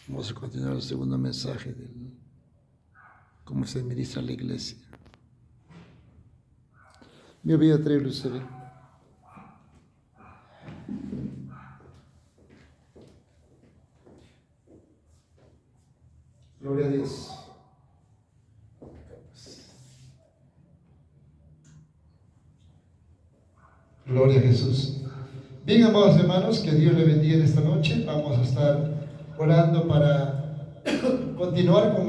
Vamos a continuar el segundo mensaje de cómo se administra la iglesia. Me voy a traer usted. Gloria a Dios. Gloria a Jesús. Bien, amados hermanos, que Dios le bendiga en esta noche. Vamos a estar orando para continuar con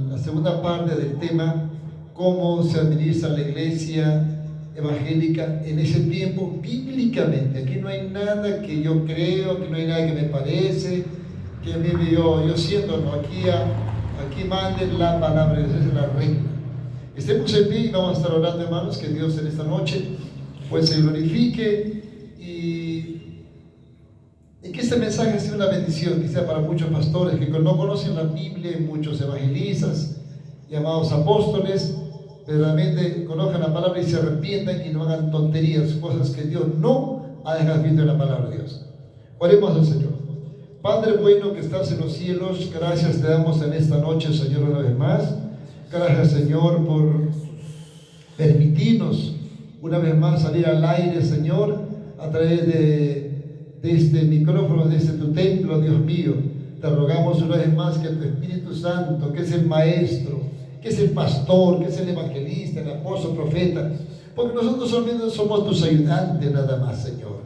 la segunda parte del tema, cómo se administra la iglesia evangélica en ese tiempo bíblicamente. Aquí no hay nada que yo creo, aquí no hay nada que me parece, que a mí yo siento, no, aquí manden la palabra, esa es la regla. Estemos en pie y vamos a estar orando, hermanos, que Dios en esta noche pues se glorifique y que este mensaje sea una bendición, que sea para muchos pastores que no conocen la Biblia, muchos evangelistas, llamados apóstoles, pero realmente conozcan la palabra y se arrepientan y no hagan tonterías, cosas que Dios no ha dejado escrito en la palabra de Dios. Oremos al Señor. Padre bueno que estás en los cielos, gracias te damos en esta noche, Señor, una vez más. Gracias, Señor, por permitirnos una vez más salir al aire, Señor, a través de este micrófono, de tu templo, Dios mío. Te rogamos una vez más que tu Espíritu Santo, que es el maestro, que es el pastor, que es el evangelista, el apóstol, profeta, porque nosotros solamente somos tus ayudantes nada más, Señor.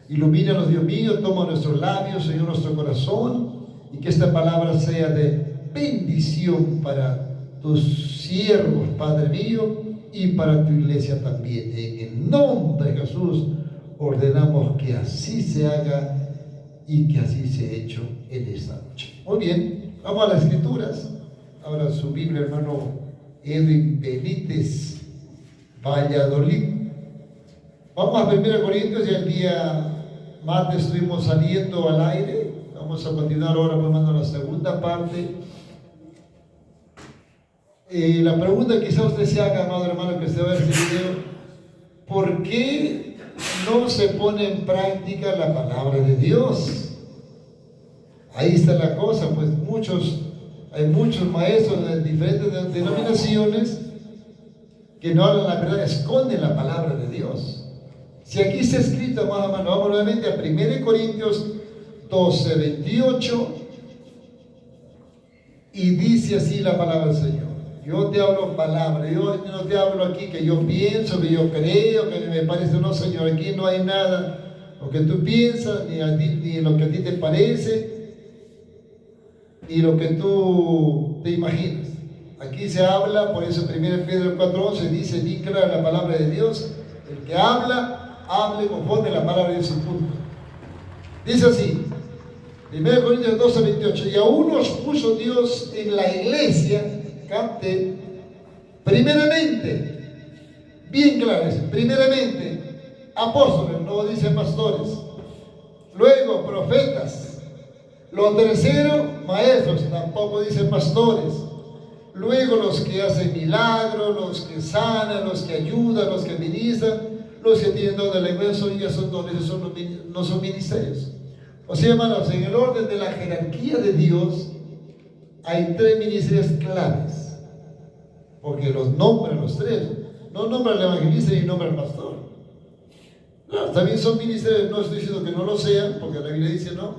Ilumínanos, Dios mío, toma nuestros labios, Señor, nuestro corazón, y que esta palabra sea de bendición para tus siervos, Padre mío, y para tu iglesia también. En el nombre de Jesús ordenamos que así se haga y que así se ha hecho en esta noche. Muy bien, vamos a las escrituras. Ahora su Biblia, hermano Edwin Benítez, Valladolid. Vamos a 1 Corintios, y el día martes estuvimos saliendo al aire. Vamos a continuar ahora, hermano, la segunda parte. La pregunta que quizá usted se haga, amado hermano, que usted va a ver este video: ¿por qué no se pone en práctica la palabra de Dios? Ahí está la cosa, pues hay muchos maestros de diferentes denominaciones que no hablan la verdad, esconden la palabra de Dios. Si aquí está escrito, amado hermano, vamos nuevamente a 1 Corintios 12, 28, y dice así la palabra del Señor. Yo te hablo palabra, yo no te hablo aquí que yo pienso, que yo creo, que me parece. No, Señor, aquí no hay nada lo que tú piensas, ni lo que a ti te parece, ni lo que tú te imaginas. Aquí se habla, por eso 1 Pedro 4:11 dice bien clara la palabra de Dios: el que habla, hable conforme a la palabra de Dios, y punto. Dice así, 1 Corintios 12, 28, y aún nos puso Dios en la iglesia, capte, primeramente, bien claro, primeramente apóstoles, no dice pastores, luego profetas, lo tercero maestros, tampoco dice pastores, luego los que hacen milagros, los que sanan, los que ayudan, los que ministran, los que tienen don de lengua, ya son dones, no son ministerios. O sea, hermanos, en el orden de la jerarquía de Dios hay tres ministerios claves, porque los nombran los tres. No nombra al evangelista ni nombra al pastor. Claro, también son ministerios, no estoy diciendo que no lo sean, porque la Biblia dice, no,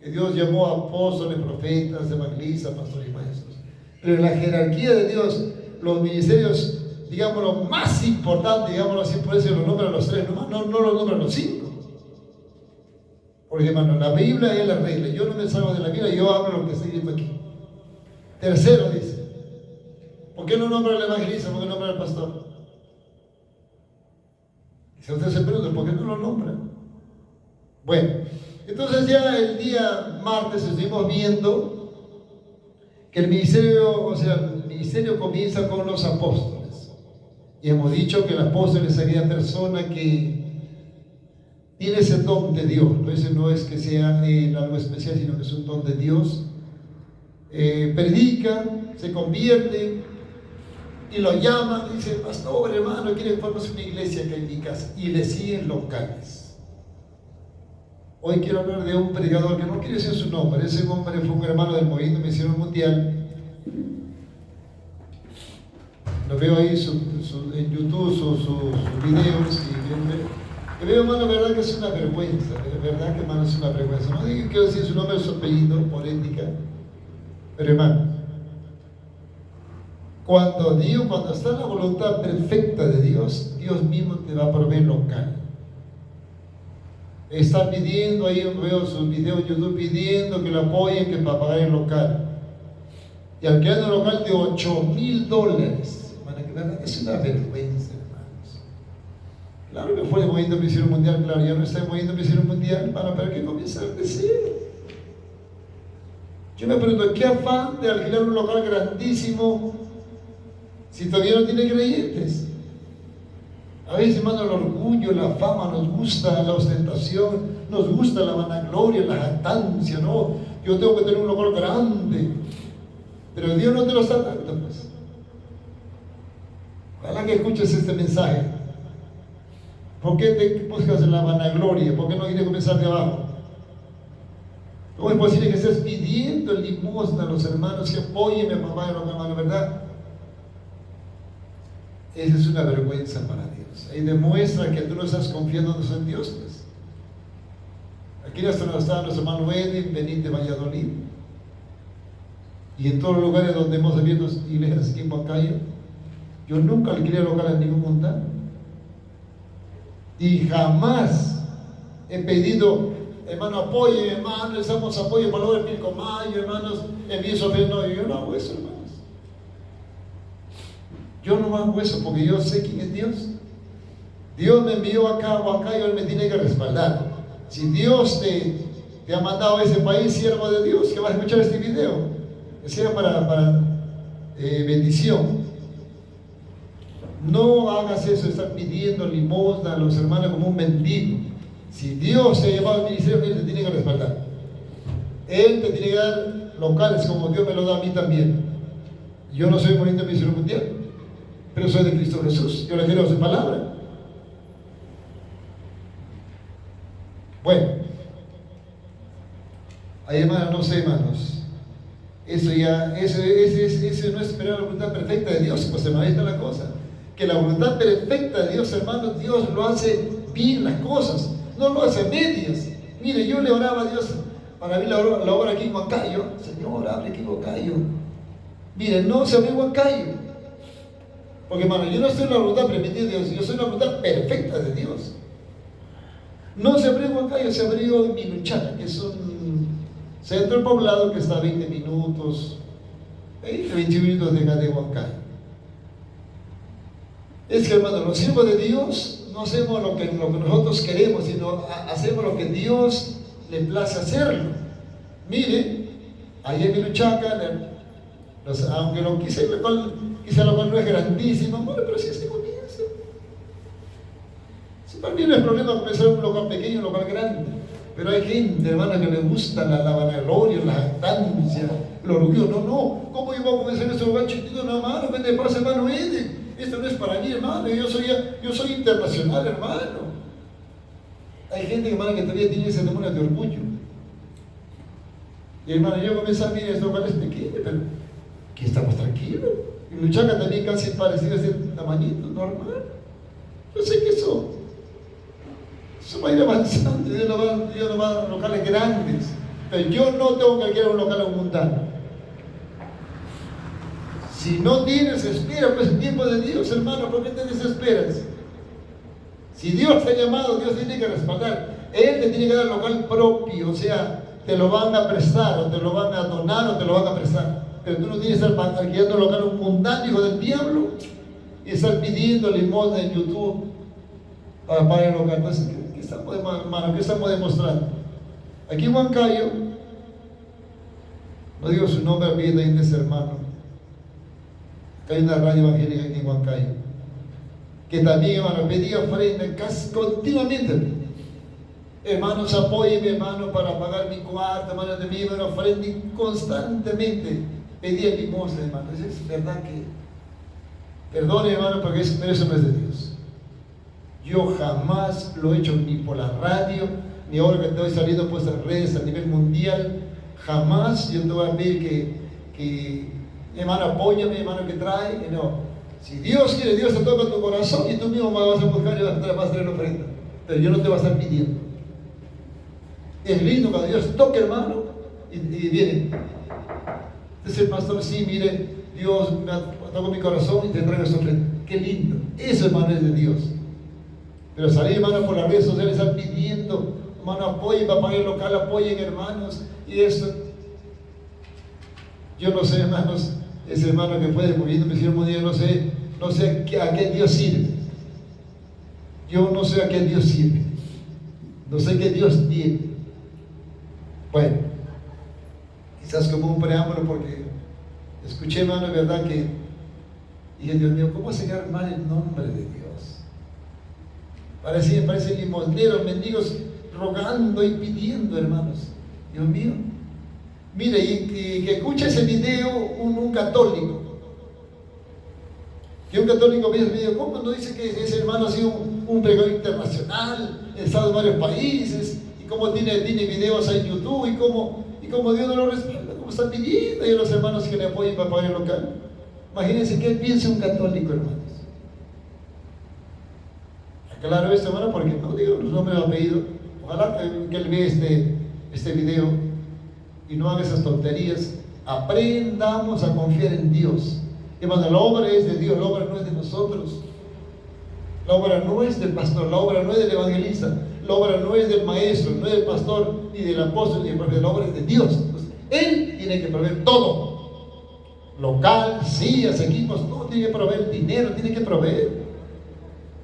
que Dios llamó a apóstoles, profetas, evangelistas, pastores y maestros. Pero en la jerarquía de Dios, los ministerios, digamos, lo más importante, digámoslo así, por eso los nombran los tres, no los nombran los cinco. Porque, hermano, la Biblia es la regla. Yo no me salgo de la Biblia, yo hablo lo que estoy diciendo aquí. Tercero dice, ¿por qué no nombra al evangelista? ¿Por qué no nombra al pastor? Y si usted se pregunta, ¿por qué no lo nombra? Bueno, entonces ya el día martes estuvimos viendo que el ministerio comienza con los apóstoles. Y hemos dicho que el apóstol es aquella persona que tiene ese don de Dios. Ese no es que sea algo especial, sino que es un don de Dios. Predica, se convierte, y lo llaman, y dice: pastor, hermano, quiere que formemos una iglesia acá en mi casa, y le siguen locales. Hoy quiero hablar de un predicador que no quiere decir su nombre. Ese hombre fue un hermano del movimiento misionero mundial. Lo veo ahí en YouTube, sus videos, y veo, hermano, verdad que es una vergüenza. Verdad que, hermano, es una vergüenza. No digo, quiero decir su nombre, su apellido, por ética. Pero, hermano, cuando está en la voluntad perfecta de Dios, Dios mismo te va a proveer local. Está pidiendo, ahí veo sus videos en YouTube pidiendo que lo apoyen, que para pagar el local. Y alquilando el local de $8,000. Que verdad que es una vergüenza, hermanos. Claro que fue el movimiento misionero mundial, claro, ya no está el movimiento misionero mundial, hermano, pero ¿qué comienza a crecer? Yo me pregunto, ¿qué afán de alquilar un local grandísimo si todavía no tiene creyentes? A veces, hermano, el orgullo, la fama, nos gusta la ostentación, nos gusta la vanagloria, la jactancia, ¿no? Yo tengo que tener un local grande, pero Dios no te lo está dando, pues. Ojalá que escuches este mensaje. ¿Por qué te buscas en la vanagloria? ¿Por qué no quieres comenzar de abajo? ¿Cómo es posible que estés pidiendo limosna a los hermanos que apóyenme, papá, hermano, verdad? Esa es una vergüenza para Dios. Ahí demuestra que tú no estás confiando en Dios, pues. Aquí está nuestro hermano Edwin, Benítez, Valladolid. Y en todos los lugares donde hemos abierto iglesias aquí en Huancayo, yo nunca alquilé local a ningún mundano. Y jamás he pedido, hermano, apoye, hermano, les damos apoyo para el Pilcomayo, hermanos, envíe su fe. No, yo no hago eso, hermanos. Yo no hago eso porque yo sé quién es Dios. Dios me envió acá a Huancayo, Él me tiene que respaldar. Si Dios te ha mandado a ese país, siervo de Dios, que vas a escuchar este video, que sea para bendición. No hagas eso, estar pidiendo limosna a los hermanos como un mendigo. Si Dios te ha llevado al ministerio, Él te tiene que respaldar. Él te tiene que dar locales como Dios me lo da a mí también. Yo no soy movimiento misionero mundial, pero soy de Cristo Jesús. Yo le quiero su palabra. Bueno, ahí, hermanos, no sé, hermanos. Eso no es esperar la voluntad perfecta de Dios, pues se maneja la cosa. Que la voluntad perfecta de Dios, hermanos, Dios lo hace bien las cosas, no lo hace a medias. Mire, yo le oraba a Dios para abrir la obra aquí en Huancayo. Señor, abre aquí en Huancayo. Mire, no se abrió Huancayo. Porque, hermano, yo no estoy en la voluntad permitida de Dios, yo soy en la voluntad perfecta de Dios. No se abrió Huancayo, se abrió en Minuchaca, que es un centro poblado que está a 20 minutos, 21 minutos de Huancayo. Es que, hermano, los siervos de Dios no hacemos lo que nosotros queremos, sino hacemos lo que Dios le place hacerlo. Mire, ahí en Minuchaca, aunque lo quise, quizá lo cual no es grandísimo, bueno, pero sí se comienza. Si para mí no es problema comenzar un local pequeño, un local grande, pero hay gente, hermano, que le gusta la vanagloria, la jactancia, el orgullo. No, ¿cómo yo voy a comenzar este lugar chiquito? No, hermano, vende paz, hermano, vende. Esto no es para mí, hermano, yo soy internacional, hermano. Hay gente, hermano, que todavía tiene ese demonio de orgullo. Y, hermano, yo comencé a mirar, este local es pequeño, pero aquí estamos tranquilos. Y Luchaca también casi parecido a ese tamañito, normal. Yo sé que eso va a ir avanzando, Dios no va a dar locales grandes, pero yo no tengo que alquilar un local a un mundano. Si no tienes, espera, pues el tiempo de Dios, hermano, ¿por qué te desesperas? Si Dios te ha llamado, Dios tiene que respaldar. Él te tiene que dar local propio, o sea, te lo van a prestar, o te lo van a donar, o te lo van a prestar. Pero tú no tienes que estar alquilando local a un mundano, hijo del diablo, y estar pidiendo limosna en YouTube para pagar el local. Entonces, ¿qué estamos, hermano? ¿Qué estamos demostrando? Aquí en Huancayo, no digo su nombre, olvídate de ese hermano. Acá hay una radio evangélica aquí en Huancayo, que también, hermano, pedía ofrenda casi continuamente. Hermanos, apóyeme, hermano, para pagar mi cuarto, hermano, de mí, hermano, ofrenda, y constantemente pedía limosna, hermano. Es verdad que, perdone, hermano, porque eso no es de Dios. Yo jamás lo he hecho ni por la radio, ni ahora que estoy saliendo pues a redes a nivel mundial, jamás yo te voy a pedir que hermano, apóyame, hermano, que trae. No. Si Dios quiere, Dios te toca tu corazón y tú mismo vas a buscar y vas a traer la ofrenda. Pero yo no te voy a estar pidiendo. Es lindo cuando Dios toca, hermano, y viene. Dice el pastor, sí, mire, Dios me tocó mi corazón y te traigo esta ofrenda. Qué lindo. Eso, hermano, es de Dios. Pero salir, hermano, por las redes sociales, estar pidiendo, hermano, apoyen, papá, el local, apoyen, hermanos, y esto. Yo no sé, hermanos, ese hermano que fue moviendo mi siervo un día, no sé a qué Dios sirve. Yo no sé a qué Dios sirve. No sé qué Dios tiene. Bueno, quizás como un preámbulo, porque escuché, hermano, de verdad que dije, Dios mío, ¿cómo se llama mal el nombre de Dios? Parecen limosneros, mendigos, rogando y pidiendo, hermanos. Dios mío. Mire, y que escucha ese video un católico. Que un católico ve el video, ¿cómo no dice que ese hermano ha sido un pregador internacional, ha estado en varios países, y cómo tiene videos en YouTube, y cómo Dios no lo respalda, cómo está pidiendo a los hermanos que le apoyen para pagar el local? Imagínense qué piensa un católico, hermanos. Aclaro esto, hermano, porque no digo los nombres de apellido. Ojalá que él vea este video y no haga esas tonterías. Aprendamos a confiar en Dios. Hermano, la obra es de Dios, la obra no es de nosotros. La obra no es del pastor, la obra no es del evangelista, la obra no es del maestro, no es del pastor, ni del apóstol, ni del profeta. La obra es de Dios. Entonces, Él tiene que proveer todo. Local, sillas, equipos, todo tiene que proveer, dinero tiene que proveer.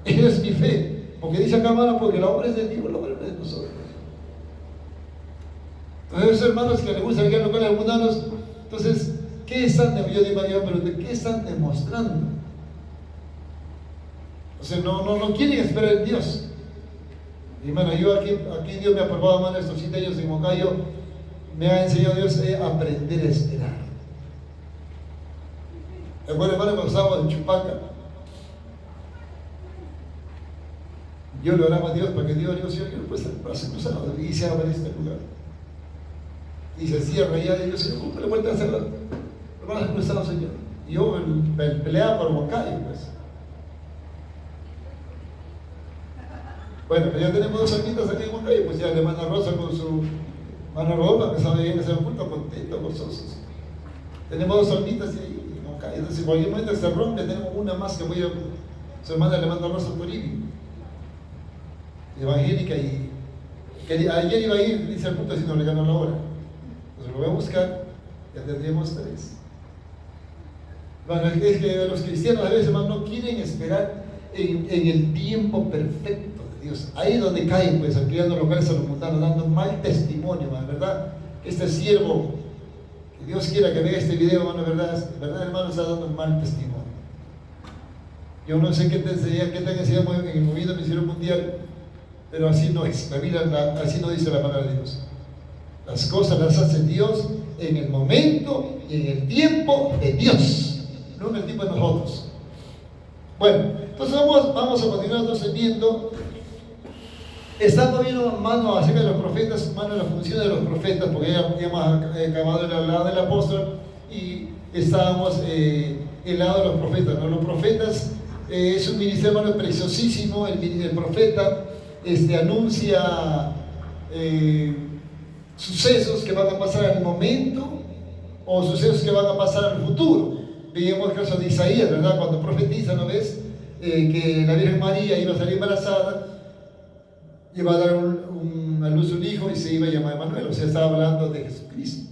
Esa es mi fe. Porque dice acá, hermano, porque la obra es de Dios, la obra no es de nosotros. Entonces, esos hermanos que les gusta llegar a locales mundanos, entonces, ¿qué están ¿qué están demostrando? O sea, no quieren esperar en Dios. Y hermano, yo aquí Dios me ha probado, hermano, estos 7 años en Moncayo, me ha enseñado Dios a aprender a esperar. Recuerdo, hermano, cuando estábamos en Chupaca, yo le oraba a Dios para que Dios, Señor, yo no puedo estar el brazo cruzado, y se abre este lugar. Y se cierra ya, y yo, Señor, ¿cómo le vuelve a hacer los brazos cruzados, Señor? Y yo peleaba por Moncayo, pues. Bueno, pero ya tenemos 2 almitas aquí en Moncayo, pues ya la hermana Rosa con su hermana Rodolfo, que sabe bien que se va junto, contento, gozosos. Tenemos 2 almitas ahí en Moncayo, entonces en cualquier momento que se rompe, tenemos una más que voy a su hermana, la hermana Rosa Toribio, evangélica, y que ayer iba a ir, dice al punto, si no le ganó la hora. Entonces lo voy a buscar, ya tendríamos 3. Bueno, es que los cristianos a veces, hermano, no quieren esperar en el tiempo perfecto de Dios. Ahí es donde caen, pues, criando locales a los mundanos, dando mal testimonio, hermano, ¿verdad? Este siervo, que Dios quiera que vea este video, hermano, ¿verdad, hermano? Está dando mal testimonio. Yo no sé qué te han enseñado en el movimiento misionero mundial, pero así no es. La Biblia, así no dice la palabra de Dios. Las cosas las hace Dios en el momento y en el tiempo de Dios, no en el tiempo de nosotros. Bueno, entonces vamos a continuar entonces viendo. Estamos viendo, mano, acerca de los profetas, mano, la función de los profetas, porque ya hemos acabado el lado del apóstol y estábamos el lado de los profetas, ¿no? Los profetas es un ministerio, hermano, preciosísimo. El profeta anuncia sucesos que van a pasar al momento o sucesos que van a pasar al futuro. Veíamos el caso de Isaías, ¿verdad? Cuando profetiza, ¿no ves? Que la Virgen María iba a salir embarazada, iba a dar a luz un hijo y se iba a llamar Emmanuel. O sea, estaba hablando de Jesucristo.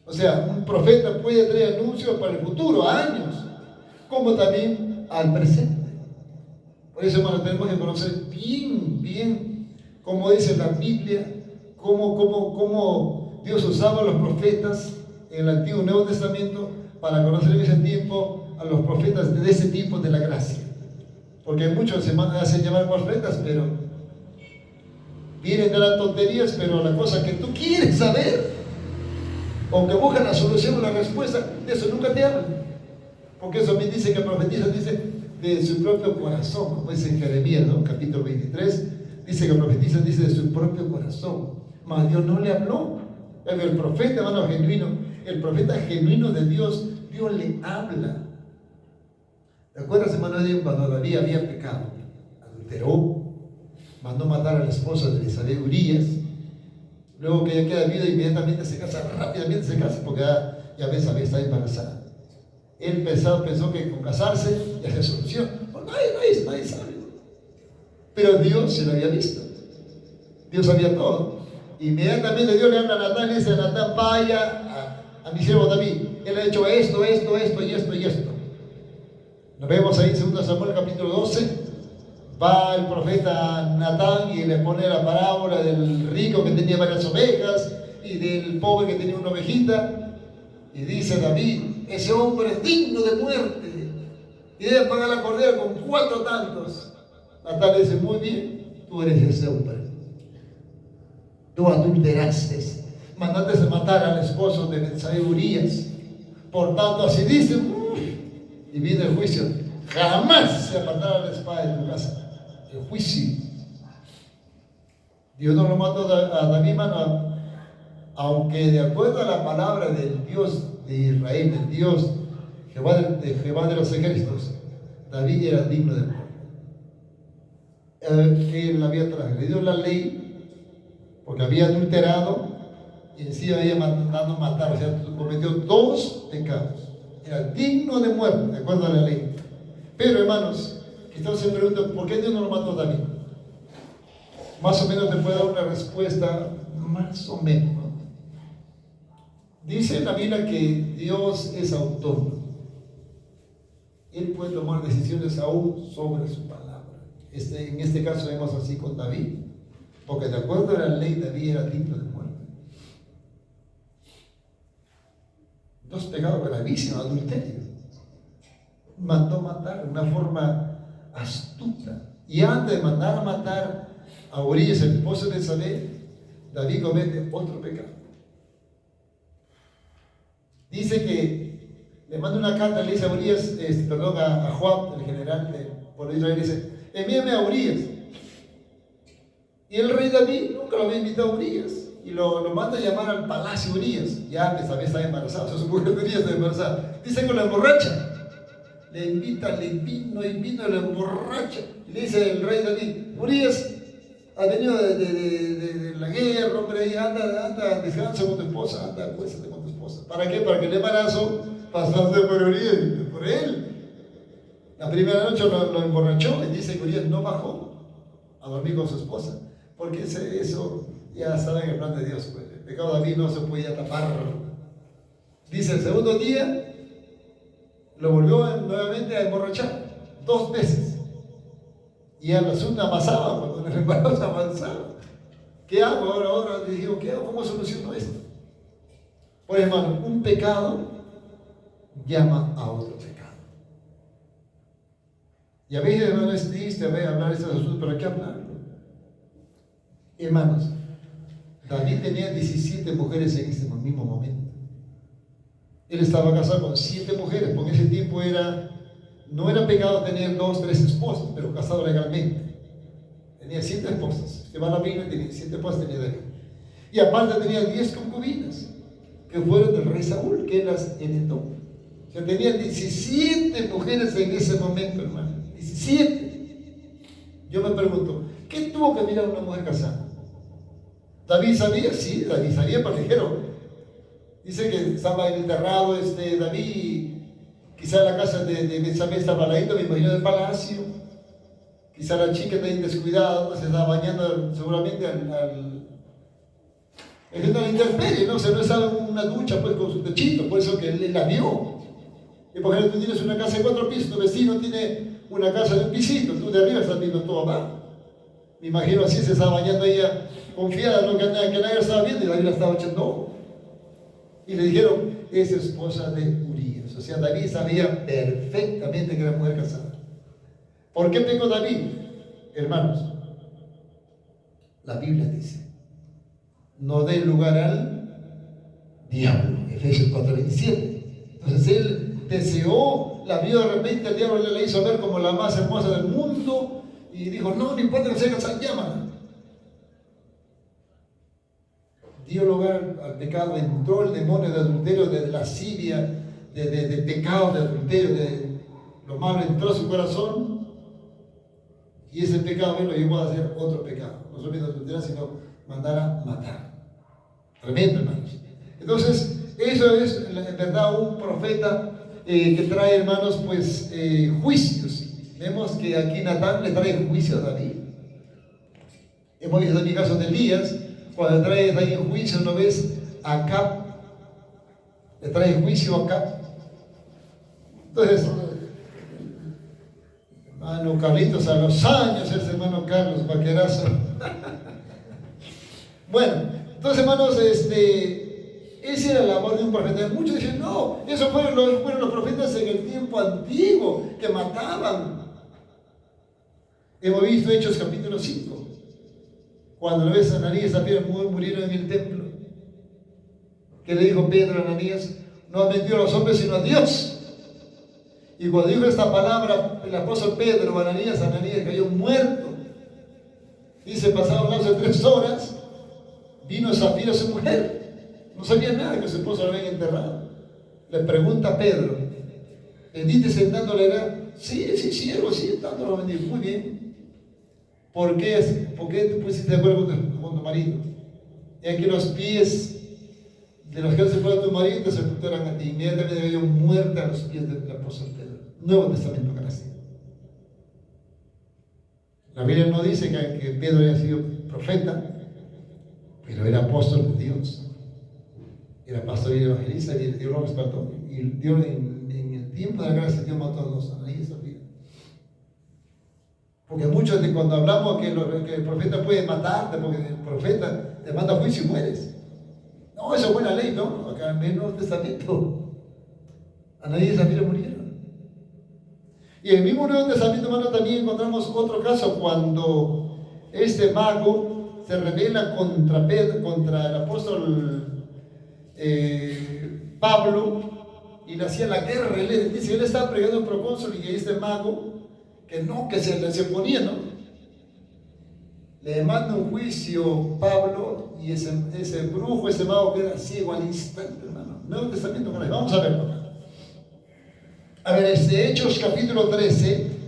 O sea, un profeta puede traer anuncios para el futuro, a años, como también al presente. Por eso, hermano, tenemos que conocer bien, como dice la Biblia, cómo Dios usaba a los profetas en el Antiguo y Nuevo Testamento para conocer en ese tiempo a los profetas de ese tipo de la gracia. Porque muchos se hacen llamar profetas, pero vienen de las tonterías, pero la cosa que tú quieres saber, o que buscan la solución o la respuesta, de eso nunca te hablan. Porque eso me dice que profetiza, dice, de su propio corazón, como dice en Jeremías, ¿no? Capítulo 23, dice que profetiza, dice de su propio corazón, mas Dios no le habló. El profeta, hermano, genuino, el profeta genuino de Dios, Dios le habla. ¿Te acuerdas, hermano, cuando David había pecado? Adulteró, mandó matar a la esposa de Isabel Urías. Luego que ella queda viuda, inmediatamente se casa, rápidamente se casa, porque ya ves, está embarazada. Él pensó que con casarse ya se soluciona. Pues nadie sabe. Pero Dios se lo había visto. Dios sabía todo. Inmediatamente Dios le habla a Natán y dice: Natán, vaya a mi siervo David. Él ha hecho esto y esto. Nos vemos ahí en 2 Samuel capítulo 12. Va el profeta Natán y le pone la parábola del rico que tenía varias ovejas y del pobre que tenía una ovejita. Y dice David: ese hombre es digno de muerte y debe pagar la cordera con 4 tantos. Natán le dice: muy bien, tú eres ese hombre. Tú adulteraste, mandaste a matar al esposo de Betsabé Urías. Por tanto, así dice, y viene el juicio. Jamás se apartará la espada de tu casa. El juicio. Dios no lo mató a David, hermano, aunque de acuerdo a la palabra del Dios de Israel, del Dios Jehová de los ejércitos, David era digno de muerte. Él había transgredido la ley porque había adulterado y encima había mandado matar, o sea, cometió 2 pecados. Era digno de muerte, de acuerdo a la ley. Pero, hermanos, quizás se preguntan: ¿por qué Dios no lo mató a David? Más o menos te puedo dar una respuesta, más o menos, ¿no? Dice en la Biblia que Dios es autónomo. Él puede tomar decisiones aún sobre su palabra. En este caso vemos así con David, porque de acuerdo a la ley David era digno de muerte. 2 pecados gravísimos, adulterio. Mandó matar de una forma astuta. Y antes de mandar a matar a Urías, el esposo de Betsabé, David comete otro pecado. Dice que le manda una carta, le dice a Urías, a Joab, el general del pueblo de Israel, dice: envíame a Urías. Y el rey David nunca lo había invitado a Urías. Y lo manda a llamar al palacio Urías. Ya Betsabé estaba embarazada, o sea, su mujer Urías estaba embarazada. Dice que lo emborracha. Le invita, y lo emborracha. Y le dice el rey David: Urías ha venido de la guerra, hombre, ahí anda, descansa con tu esposa, anda, acuéstate con tu esposa. ¿Para qué? Para que el embarazo pasase por Urías, por él. La primera noche lo emborrachó y dice que Urías no bajó a dormir con su esposa, porque eso ya estaba en el plan de Dios. Pues. El pecado de David no se podía tapar. Dice el segundo día lo volvió nuevamente a emborrachar 2 veces. Y el asunto avanzaba, cuando el embarazo avanzaba. ¿Qué hago ahora? Le digo: ¿qué hago? ¿Cómo soluciono esto? Pues, hermano, un pecado llama a otro pecado. Y a veces, hermano, es triste hablar de estos asuntos, pero hay que hablarlo. Hermanos, David tenía 17 mujeres en ese mismo momento. Él estaba casado con 7 mujeres, porque en ese tiempo no era pecado tener 2, 3 esposas, pero casado legalmente. Tenía 7 esposas. Que va a la Biblia, tenía 7 esposas, tenía David. Y aparte tenía 10 concubinas, que fueron del rey Saúl, que él las heredó. O sea, tenía 17 mujeres en ese momento, hermano. 17. Yo me pregunto, ¿qué tuvo que mirar una mujer casada? ¿David sabía? Sí, David sabía, porque dijeron. Dice que estaba enterrado David, quizá la casa de Betsabé estaba al ladito, me imagino, del palacio. Quizá la chica está descuidada, se estaba bañando seguramente al intemperie, ¿no? Se no estaba en una ducha pues con su techito, por eso que él la vio. Y por ejemplo, tú tienes una casa de 4 pisos, tu vecino tiene una casa de un pisito, tú de arriba estás viendo todo abajo. Me imagino así se estaba bañando ella confiada, ¿no? que nadie la estaba viendo y David la estaba echando ojo. Y le dijeron: es esposa de Urías. O sea, David sabía perfectamente que era mujer casada. ¿Por qué pecó David? Hermanos, la Biblia dice: no dé lugar al diablo. Efesios 4:27. Entonces él deseó, la vio de repente, el diablo le hizo ver como la más hermosa del mundo y dijo: no importa que sea casada, llámala. dio lugar al pecado, entró el demonio de adulterio, de lascivia, de pecado, de adulterio, de lo malo entró a su corazón, y ese pecado lo llevó a hacer otro pecado, no solamente adulterar, sino mandar a matar. Tremendo, hermanos. Entonces, eso es en verdad un profeta que trae, hermanos, pues juicios. Vemos que aquí Natán le trae juicio a David. Hemos visto también casos de Elías, cuando trae también juicio, ¿no ves? A Acab, le trae juicio a Acab. Entonces, hermano Carlitos, a los años, ese hermano Carlos, vaquerazo. Bueno, entonces, hermanos, esa era la labor de un profeta. Muchos dicen, no, esos fueron los profetas en el tiempo antiguo, que mataban. Hemos visto Hechos capítulo 5, cuando lo ves a Ananías y Zafira murieron en el templo. ¿Qué le dijo Pedro a Ananías? No ha mentido a los hombres sino a Dios. Y cuando dijo esta palabra el apóstol Pedro a Ananías cayó muerto. Dice, pasaron un lapso de 3 horas, vino Zafira su mujer. No sabía nada que su esposo lo habían enterrado. Le pregunta a Pedro, ¿vendiste sentándole edad? Sí, siervo, sí, sentándolo vendí. Muy bien. ¿Por qué te pusiste de acuerdo con tu marido? Y aquí los pies de los que se fue a tu marido te sepultaron a ti. Inmediatamente cayó muerte a los pies del apóstol Pedro. Nuevo Testamento, gracias. La Biblia no dice que Pedro haya sido profeta, pero era apóstol de Dios. Era pastor y evangelista, y Dios lo respaldó. Y Dios en el tiempo de la gracia, Dios mató a dos, Ananías y Zafira. Porque muchos de cuando hablamos que el profeta puede matarte, porque el profeta te manda a juicio y mueres. No, eso es buena ley, ¿no? Acá en el Nuevo Testamento, Ananías y Zafira murieron. Y en el mismo Nuevo Testamento, hermano, también encontramos otro caso cuando este mago se rebela contra el apóstol Pablo, y le hacía la guerra. Dice, él estaba pregando un procónsul, y este mago, que se oponía, ¿no? Le manda un juicio Pablo, y ese brujo, ese mago queda ciego al instante, hermano. Nuevo Testamento, vamos a verlo acá. A ver, Hechos capítulo 13.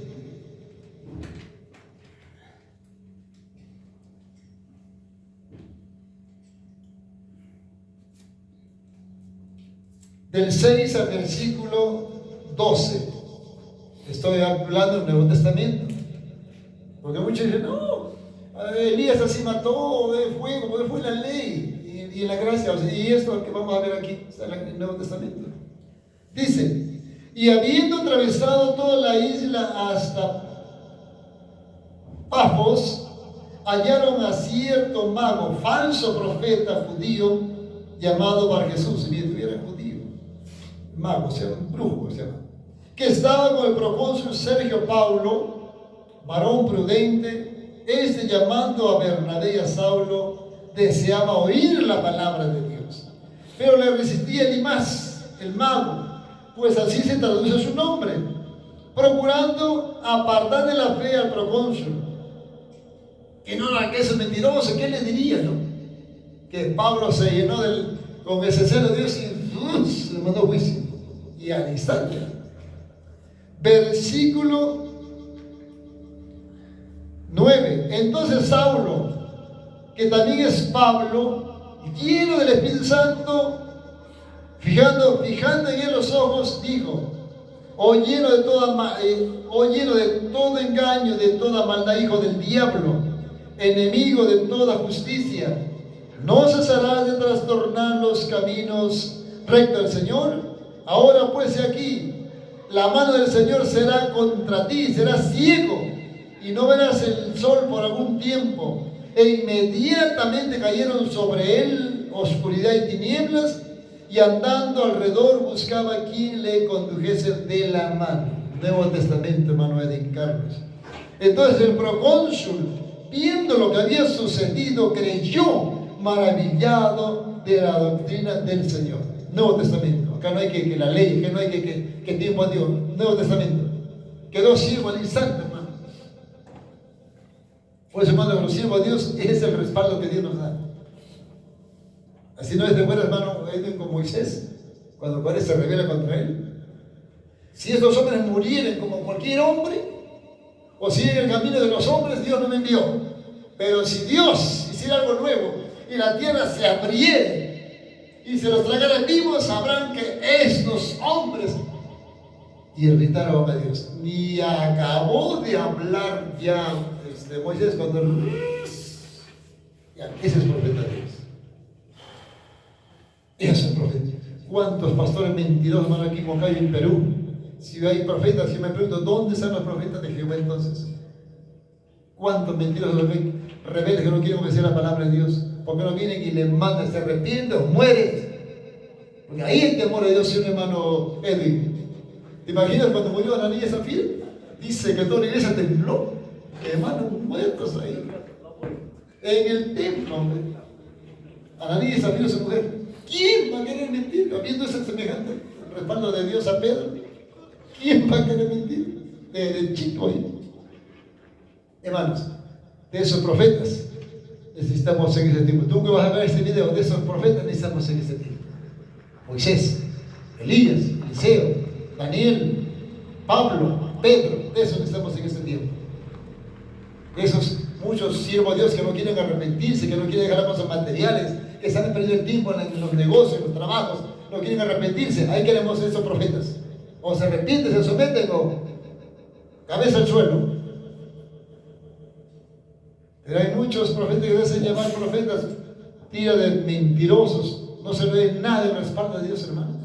Del 6 al versículo 12. Estoy hablando del Nuevo Testamento. Porque muchos dicen, no, Elías así mató de fuego, porque fue la ley y la gracia. Y esto que vamos a ver aquí está en el Nuevo Testamento. Dice, y habiendo atravesado toda la isla hasta Pafos, hallaron a cierto mago, falso profeta judío, llamado Bar Jesús. Si bien tuviera judío, mago, o sea, un brujo, se llama, que estaba con el procónsul Sergio Paulo, varón prudente. Este, llamando a Bernabé y a Saulo, deseaba oír la palabra de Dios, pero le resistía Elimas, el mago, pues así se traduce su nombre, procurando apartar de la fe al procónsul. Que no, que eso es mentiroso, ¿qué le diría, no? Que Pablo se llenó con ese celo de Dios y le mandó juicio, y al instante. Versículo 9. Entonces Saulo, que también es Pablo, lleno del Espíritu Santo, fijando en él los ojos, dijo, lleno de todo engaño, de toda maldad, hijo del diablo, enemigo de toda justicia, ¿no cesarás de trastornar los caminos rectos del Señor? Ahora pues, he aquí, la mano del Señor será contra ti, serás ciego, y no verás el sol por algún tiempo. E inmediatamente cayeron sobre él oscuridad y tinieblas, y andando alrededor buscaba a quien le condujese de la mano. Nuevo Testamento, hermano Edwin Carlos. Entonces el procónsul, viendo lo que había sucedido, creyó, maravillado de la doctrina del Señor. Nuevo Testamento. Acá no hay que la ley, que no hay que tiempo a Dios. Nuevo Testamento. Quedó ciego al instante, hermano. Por eso, hermano, los siervos a Dios es el respaldo que Dios nos da. Así no es de buena, hermano Edwin, con Moisés, cuando Coré se rebela contra él. Si estos hombres murieren como cualquier hombre, o si en el camino de los hombres, Dios no me envió. Pero si Dios hiciera algo nuevo y la tierra se abriere y se los tragara vivos, sabrán que estos hombres irritaron a Dios. Ni acabó de hablar ya Moisés cuando ya, ese es profeta de Dios. Ese es el profeta. ¿Cuántos pastores mentirosos van aquí en Moncayo, en Perú? Si hay profetas, yo me pregunto, ¿dónde están los profetas de Jehová entonces? ¿Cuántos mentirosos rebeldes que no quieren obedecer la palabra de Dios? ¿Por qué no vienen y le mandan, se arrepiente o muere? Porque ahí el temor de Dios, sí, un hermano Edwin. ¿Te imaginas cuando murió Ananías y Zafira? Dice que toda la iglesia tembló. Hermanos muertos ahí. En el templo, hombre. Ananías y Zafira, su mujer. ¿Quién va a querer mentir? Habiendo ese semejante respaldo de Dios a Pedro. ¿Quién va a querer mentir? Derechito ahí. Hermanos, de esos profetas necesitamos en ese tiempo. Tú que vas a ver este video, de esos profetas necesitamos en ese tiempo. Moisés, Elías, Eliseo, Daniel, Pablo, Pedro, de esos necesitamos en este tiempo. De esos muchos siervos de Dios que no quieren arrepentirse, que no quieren dejar las cosas materiales, que están perdiendo el tiempo en los negocios, en los trabajos, no quieren arrepentirse. Ahí queremos esos profetas. O se arrepienten, se someten, o cabeza al suelo. Pero hay muchos profetas que deben llamar profetas, tira de mentirosos, no se ve nada en respaldo de Dios, hermanos.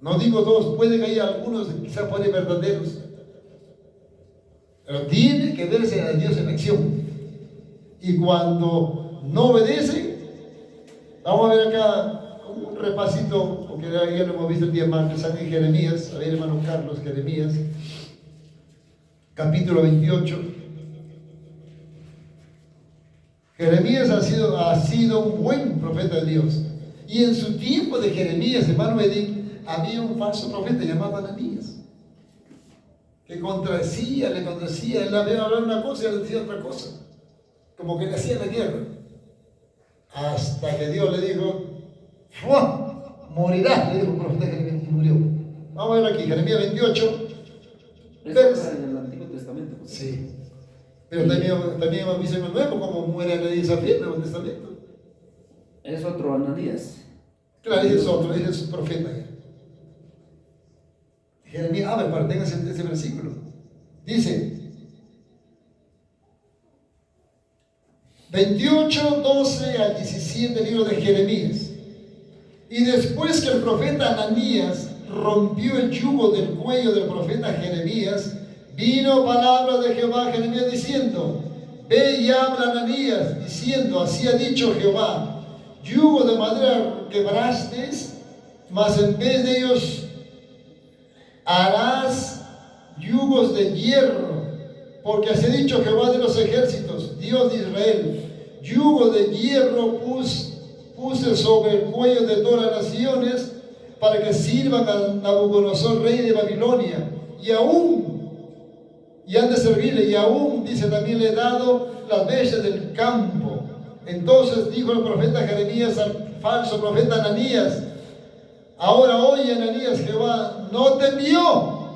No digo todos, puede que haya algunos que quizás fueran verdaderos, pero tiene que verse a Dios en acción. Y cuando no obedece, vamos a ver acá un repasito, porque ya lo hemos visto el día martes, están en Jeremías, a ver, hermano Carlos, Jeremías, capítulo 28. Jeremías ha sido un buen profeta de Dios. Y en su tiempo de Jeremías, hermano Edith, había un falso profeta llamado Ananías, que le contradecía, él había hablado una cosa y él decía otra cosa, como que le hacía la guerra. Hasta que Dios le dijo, ¡fua! Morirás, le dijo el profeta Jeremías, y murió. Vamos a ver aquí, Jeremías 28. Eso era en el Antiguo Testamento. Pues. Sí. Pero también hemos visto en el Nuevo cómo muere Ananías en el Nuevo Testamento. Es otro Ananías. Claro, ese es otro, ese es un profeta ya. Jeremías, para tengan ese versículo. Dice 28, 12 al 17, libro de Jeremías. Y después que el profeta Ananías rompió el yugo del cuello del profeta Jeremías, vino palabra de Jehová a Jeremías diciendo, ve y habla Ananías, diciendo, así ha dicho Jehová, yugo de madera quebraste, mas en vez de ellos harás yugos de hierro, porque así ha dicho Jehová de los ejércitos, Dios de Israel, yugo de hierro puse sobre el cuello de todas las naciones, para que sirvan a Nabucodonosor, rey de Babilonia, y han de servirle, y aún, dice, también le he dado las bestias del campo. Entonces dijo el profeta Jeremías al falso profeta Ananías, ahora oye Ananías, Jehová no te envió,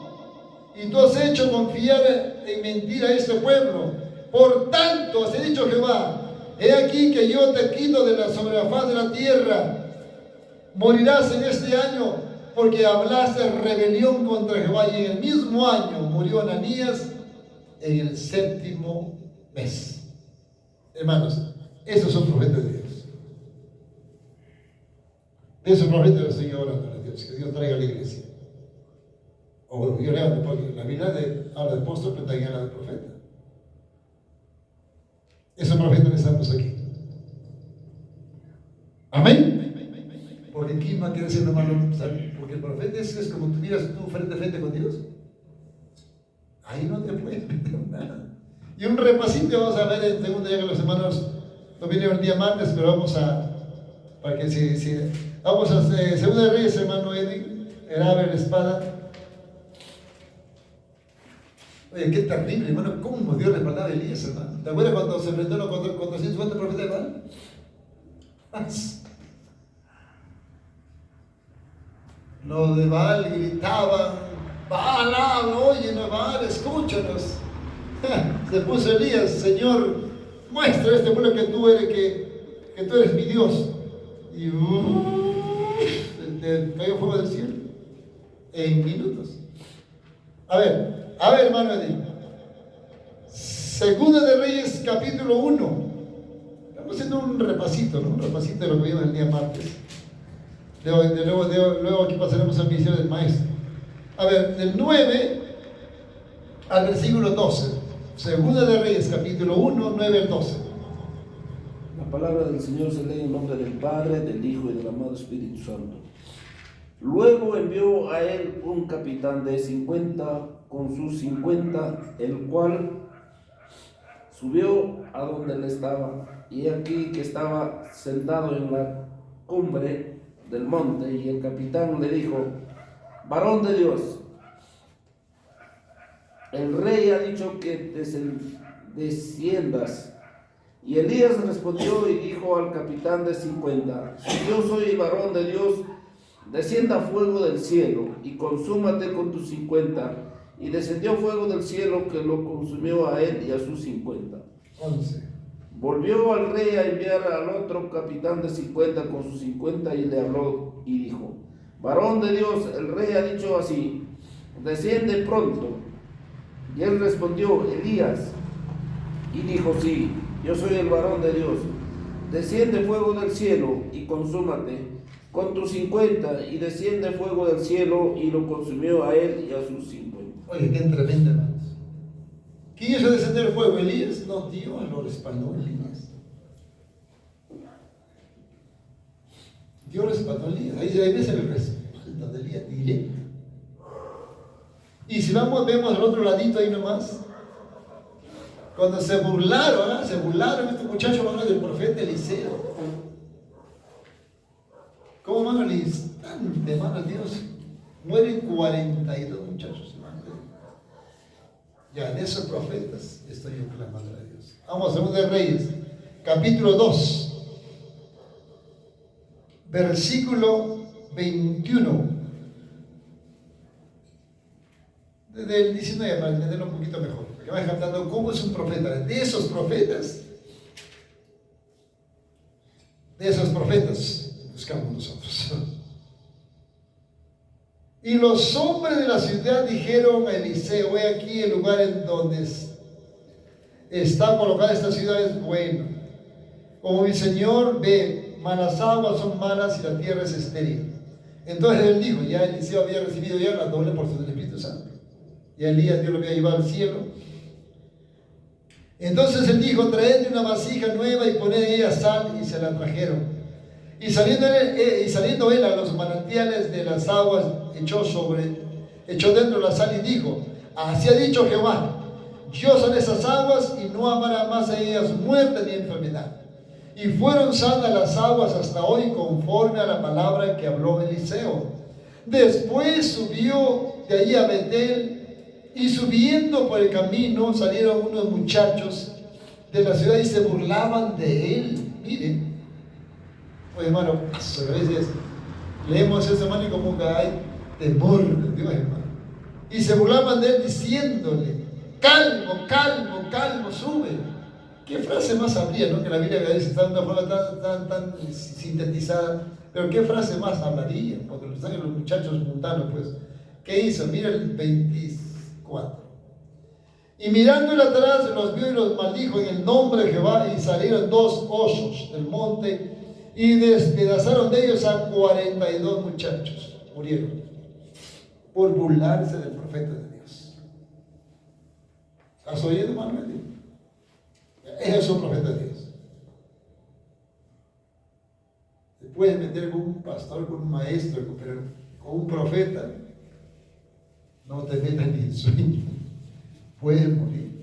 y tú has hecho confiar en mentira a este pueblo. Por tanto, así ha dicho Jehová, he aquí que yo te quito sobre la faz de la tierra, morirás en este año, porque hablaste rebelión contra Jehová. Y en el mismo año murió Ananías en el 7º mes. Hermanos, esos son profetas de Dios. De esos profetas del Señor orando a Dios, que Dios traiga a la iglesia. O yo le hablo, porque la Biblia habla de apóstol, pero también habla de profeta. Esos profetas estamos aquí. Amén. Porque ¿quién va a querer ser hermano? Porque el profeta es como tú miras tú frente a frente con Dios. Ahí no te puedes meter nada. Y un repasito vamos a ver en segundo día que los hermanos no vinieron el día martes, pero vamos a, para que si vamos a Segunda de Reyes, hermano Edwin, el ave, la espada. Oye, qué terrible, hermano, cómo Dios respaldaba a Elías, hermano. ¿Te acuerdas cuando se enfrentaron contra 450 profetas de Baal? Los de Baal gritaban: Baal, habla, óyenos, Baal, escúchanos. Se puso Elías: Señor, muestra a este pueblo que tú eres mi Dios. Y cayó fuego del cielo en minutos. A ver, hermano Edil. Segunda de Reyes, capítulo 1. Estamos haciendo un repasito, ¿no? Un repasito de lo que vimos el día martes. Luego aquí pasaremos al ministerio del maestro. A ver, del 9 al versículo 12. Segunda de Reyes, capítulo 1, 9 al 12. La palabra del Señor se lee en nombre del Padre, del Hijo y del amado Espíritu Santo. Luego envió a él un capitán de 50 con sus 50, el cual subió a donde él estaba, y aquí que estaba sentado en la cumbre del monte, y el capitán le dijo: varón de Dios, el rey ha dicho que desciendas. Y Elías respondió y dijo al capitán de 50: si yo soy varón de Dios, descienda fuego del cielo y consúmate con tus 50. Y descendió fuego del cielo que lo consumió a él y a sus 50. 11. Volvió al rey a enviar al otro capitán de 50 con sus 50 y le habló y dijo: varón de Dios, el rey ha dicho así, desciende pronto. Y él respondió: Elías. Y dijo: sí, yo soy el varón de Dios. Desciende fuego del cielo y consúmate con tus 50. Y desciende fuego del cielo y lo consumió a él y a sus 50. Oye, qué tremendo, hermanos. ¿Quién hizo descender el fuego? Elías. No, Dios lo respaldó, Elías. Dios respaldó a Elías. Ahí ves el respaldo de Elías directo. Y si vemos el otro ladito ahí nomás, cuando se burlaron estos muchachos, hermano, del profeta Eliseo. ¿Cómo, hermano, el instante, hermano, Dios? Mueren 42 muchachos, hermano. Ya, de esos profetas estoy yo clamando a Dios. Vamos a 2 de Reyes, capítulo 2, versículo 21. Desde el 19 para entenderlo un poquito mejor, porque vas cantando cómo es un profeta. De esos profetas buscamos nosotros. Y los hombres de la ciudad dijeron a Eliseo: ve aquí, el lugar en donde está colocada esta ciudad es bueno. Como mi señor ve, malas aguas son malas y la tierra es estéril. Entonces él dijo: ya Eliseo había recibido ya la doble porción del Espíritu Santo. Y a Elías Dios lo había llevado al cielo. Entonces él dijo: traedme una vasija nueva y poned en ella sal, y se la trajeron. Y saliendo él a los manantiales de las aguas, echó dentro la sal y dijo: así ha dicho Jehová, yo son esas aguas y no habrá más en ellas muerte ni enfermedad. Y fueron sanas las aguas hasta hoy, conforme a la palabra que habló Eliseo. Después subió de allí a Betel, y subiendo por el camino salieron unos muchachos de la ciudad y se burlaban de él. Miren, oye, hermano, a veces leemos eso, hermano, y como que hay temor de Dios, hermano. Y se burlaban de él diciéndole: calmo, calmo, calmo, sube. ¿Qué frase más habría, no? Que la Biblia dice, está de una forma tan sintetizada, pero ¿qué frase más hablaría? Porque lo están los muchachos mundanos, pues. ¿Qué hizo? Mira el 24. Y mirándole atrás los vio y los maldijo en el nombre de Jehová, y salieron 2 osos del monte y despedazaron de ellos a 42 muchachos. Murieron por burlarse del profeta de Dios. ¿Has oído, hermano? Ese es un profeta de Dios. Se puede meter con un pastor, con un maestro, pero con un profeta no te metas ni en sueño. Puedes morir.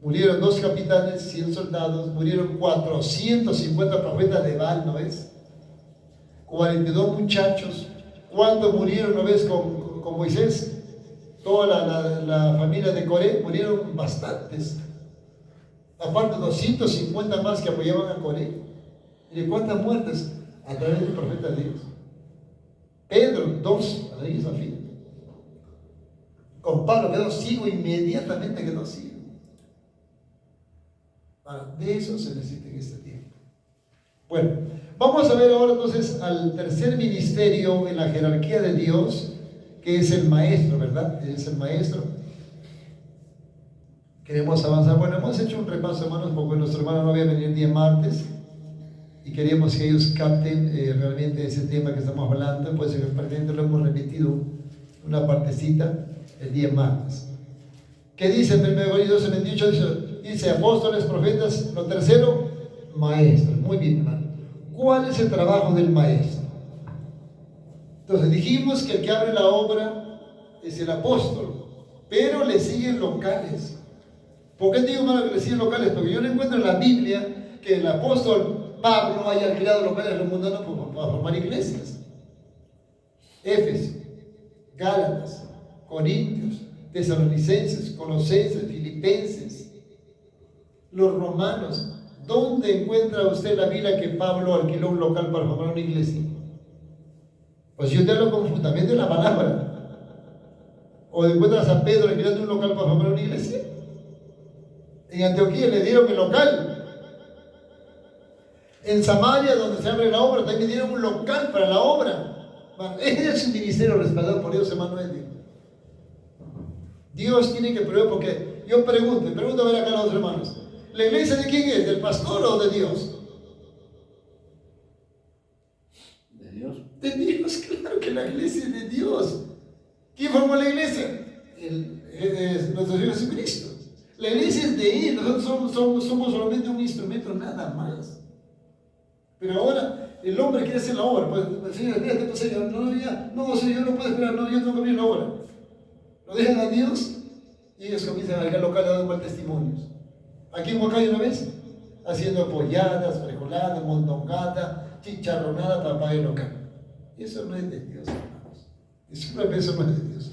Murieron 2 capitanes, 100 soldados, murieron 450 profetas de Baal, ¿no ves? 42 muchachos. ¿Cuántos murieron, no ves, con Moisés? Toda la familia de Coré, murieron bastantes. Aparte 250 más que apoyaban a Coré. Mire cuántas muertes a través del profeta de Dios. Pedro, 2 a la isla final. Con Pablo quedó ciego, inmediatamente quedó ciego. De eso se necesita en este tiempo. Bueno, vamos a ver ahora entonces al tercer ministerio en la jerarquía de Dios, que es el maestro, ¿verdad? Es el maestro. Queremos avanzar. Bueno, hemos hecho un repaso, hermanos, porque nuestro hermano no había venido el día martes y queríamos que ellos capten realmente ese tema que estamos hablando. Pues prácticamente lo hemos repetido una partecita el día martes. ¿Qué dice el 1 Corintios 12:28? Dice apóstoles, profetas. Lo tercero, maestros. Muy bien, hermano. ¿Cuál es el trabajo del maestro? Entonces dijimos que el que abre la obra es el apóstol, pero le siguen locales. ¿Por qué digo, hermano, que le siguen locales? Porque yo no encuentro en la Biblia que el apóstol Pablo haya alquilado locales a los mundanos para formar iglesias. Éfeso, Gálatas, Corintios, Tesalonicenses, Colosenses, Filipenses, los romanos. ¿Dónde encuentra usted la Biblia que Pablo alquiló un local para formar una iglesia? Pues yo te hablo con fundamento en la palabra. ¿O encuentras a Pedro alquilando un local para formar una iglesia? En Antioquía le dieron el local. En Samaria, donde se abre la obra, también dieron un local para la obra. Ese es un ministerio respaldado por Dios, hermano Eddie. Dios tiene que proveer, porque yo pregunto a ver acá a los hermanos, ¿la iglesia de quién es? ¿Del pastor o de Dios? De Dios. De Dios, claro que la iglesia es de Dios. ¿Quién formó la iglesia? Nuestro Señor Jesucristo. La iglesia es de Él, nosotros somos solamente un instrumento, nada más. Pero ahora el hombre quiere hacer la obra. Pues, Señor, Señor, no, Señor, no puedo esperar, no, yo tengo que abrir la obra. Lo dejan a Dios y ellos comienzan a ir al local dando mal testimonios. Aquí en Huancay una vez, haciendo polladas, frijoladas, mondongata, chicharronada para pagar el local. Eso no es de Dios, hermanos. Eso no es de Dios.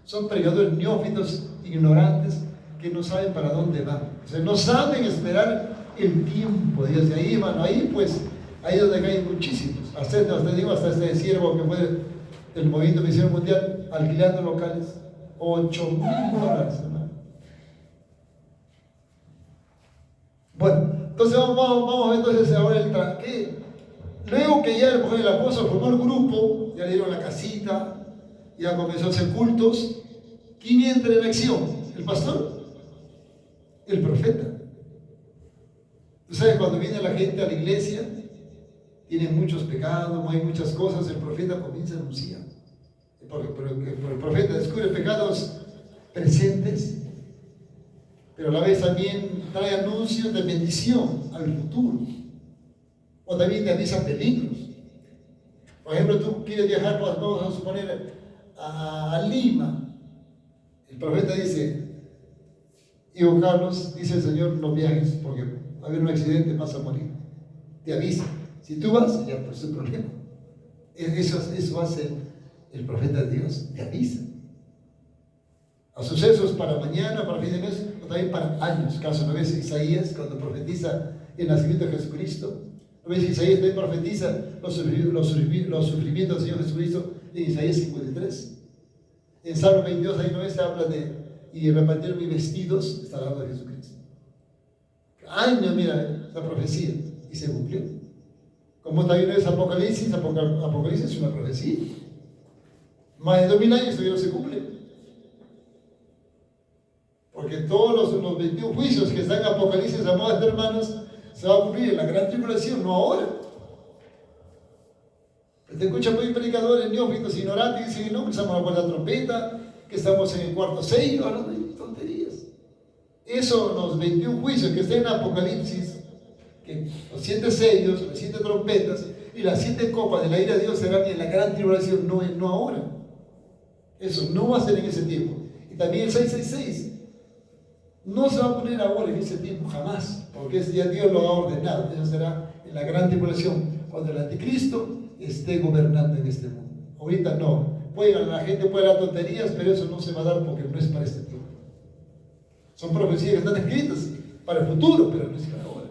Son predicadores neófitos, ignorantes, que no saben para dónde van. O sea, no saben esperar el tiempo de Dios. De ahí, hermano, ahí es donde caen muchísimos. Hasta este siervo que fue del movimiento misionero mundial, alquilando locales, $8,000, hermano. Bueno, entonces vamos a ver entonces ahora luego que ya el apóstol formó el grupo, ya le dieron la casita, ya comenzó a hacer cultos. ¿Quién entra en acción? ¿El pastor? El profeta. Tú sabes, cuando viene la gente a la iglesia, tienen muchos pecados, hay muchas cosas, el profeta comienza a anunciar. El profeta descubre pecados presentes, pero a la vez también trae anuncios de bendición al futuro, o también te avisa peligros. Por ejemplo, tú quieres viajar, vamos a suponer, a Lima. El profeta dice, Hijo Carlos, dice el Señor, no viajes porque va a haber un accidente, vas a morir. Te avisa. Si tú vas, ya pues es un problema. Eso hace el profeta de Dios, te avisa. A sucesos para mañana, para fin de mes, o también para años. Caso no ves Isaías cuando profetiza el nacimiento de Jesucristo. No ves Isaías también profetiza los sufrimientos del Señor Jesucristo en Isaías 53. En Salmo 22, ahí no ves, se habla de y repartieron mis vestidos, está hablando de Jesucristo. Años, mira, la profecía, y se cumplió. Como también es Apocalipsis es una profecía. Más de 2000 años todavía no se cumple. Porque todos los 21 juicios que están en Apocalipsis, amados hermanos, se va a cumplir en la gran tribulación, no ahora. Te escuchan muy predicadores neófitos, ignorantes, y dicen, no, empezamos a la trompeta, que estamos en el cuarto sello, hablando de tonterías. Eso, los 21 juicios que están en Apocalipsis, que los 7 sellos, las 7 trompetas y las 7 copas de la ira de Dios serán en la gran tribulación, no ahora. Eso no va a ser en ese tiempo. Y también el 666 no se va a poner ahora en ese tiempo, jamás, porque ya Dios lo ha ordenado. Eso será en la gran tribulación, cuando el anticristo esté gobernando en este mundo. Ahorita no. La gente puede dar tonterías, pero eso no se va a dar porque no es para este tiempo. Son profecías que están escritas para el futuro, pero no es para ahora.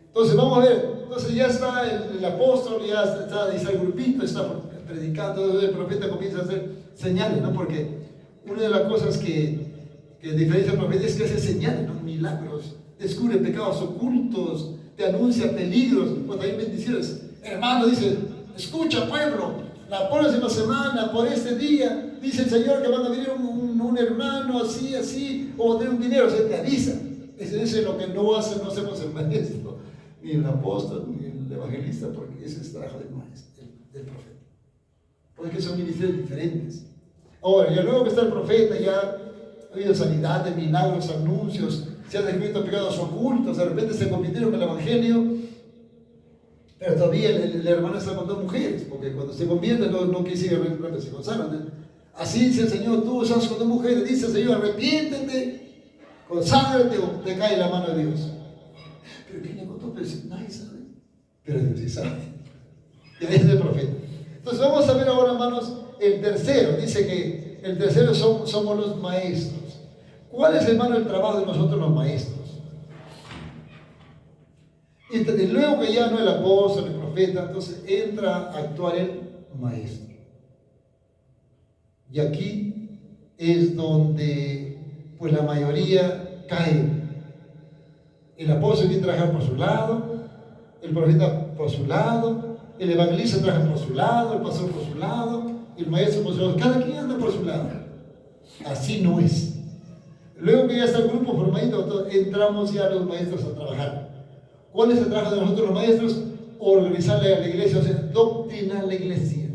Entonces vamos a ver, entonces ya está el apóstol, ya está el grupito, está predicando, el profeta comienza a hacer señales, ¿no? Porque una de las cosas que diferencia al profeta es que hace señales, ¿no? Milagros, descubre pecados ocultos, te anuncia peligros, pues también bendiciones. Hermano, dice, escucha pueblo, la próxima semana, por este día, dice el Señor que van a venir un hermano así, o tener un dinero, o sea, te avisa. Eso es lo que no hacemos el maestro, ni el apóstol, ni el evangelista, porque ese es el trabajo del maestro, del profeta. Porque son ministerios diferentes. Ahora, ya luego que está el profeta, ya ha habido sanidad, milagros, anuncios, se han descubierto pecados ocultos, de repente se convirtieron en el evangelio, pero todavía el hermano está con dos mujeres, porque cuando se convierte no quiere decir que se consagran. Así dice el Señor, tú estás con dos mujeres, dice el Señor, arrepiéntete, conságrate o te cae la mano de Dios. Pero ¿quién le contó? Pero nadie sabe. Pero Dios sí sabe. Y ahí es el profeta. Entonces vamos a ver ahora, hermanos, el tercero. Dice que el tercero somos los maestros. ¿Cuál es, hermano, el trabajo de nosotros los maestros? Y luego que ya no el apóstol, el profeta, entonces entra a actuar el maestro. Y aquí es donde pues la mayoría cae. El apóstol tiene que trabajar por su lado, el profeta por su lado, el evangelista trabaja por su lado, el pastor por su lado, el maestro por su lado. Cada quien anda por su lado. Así no es. Luego que ya está el grupo formadito, entramos ya los maestros a trabajar. ¿Cuál es el trabajo de nosotros los maestros? Organizar la iglesia, o sea, doctrinar la iglesia.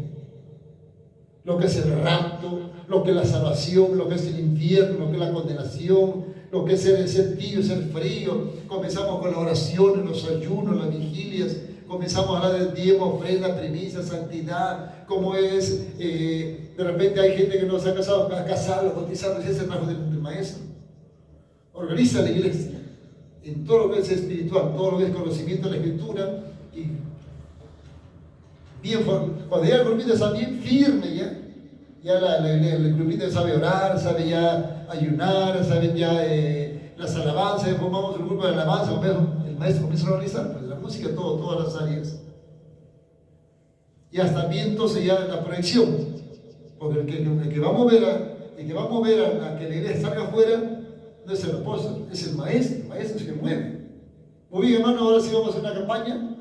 Lo que es el rapto, lo que es la salvación, lo que es el infierno, lo que es la condenación, lo que es ser tibio, ser frío. Comenzamos con las oraciones, los ayunos, las vigilias. Comenzamos a hablar de diezmo, ofrenda, primicia, santidad. Cómo es, de repente hay gente que no se ha casado, a casarlos, bautizarlos. Ese es el trabajo del maestro. Organiza la iglesia en todo lo que es espiritual, todo lo que es conocimiento de la escritura. Y bien, cuando ya el grupito está bien firme, ya el grupito sabe orar, sabe ya ayunar, sabe ya las alabanzas, ya formamos el grupo de alabanza, el maestro comienza a organizar, pues la música, todas las áreas. Y hasta bien entonces ya la proyección, porque el que va a mover a que la iglesia salga afuera, no es el apóstol, es el maestro es el que mueve. Muy bien, hermano, ahora sí vamos a hacer una campaña.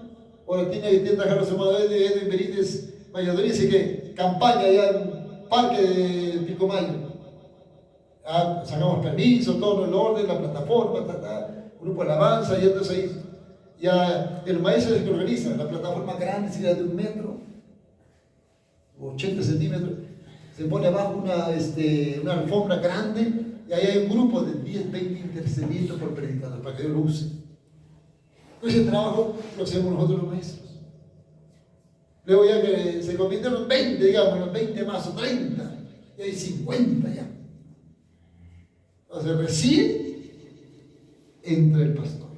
Ahora tiene que trabajar los hermanos de Edwin Benítez Valladolid, así que campaña ya en Parque de Pilcomayo. Sacamos permiso, todo el orden, la plataforma, grupo de alabanza, y entonces ahí ya el maestro es el que organiza. La plataforma grande, si era de 1 metro, 80 centímetros, se pone abajo una alfombra grande. Y ahí hay un grupo de 10, 20 intercediendo por predicador, para que Dios lo use. Ese trabajo lo hacemos nosotros los maestros. Luego ya que se convirtieron 20, digamos, los 20 más o 30, y hay 50 ya. Entonces recién entra el pastor.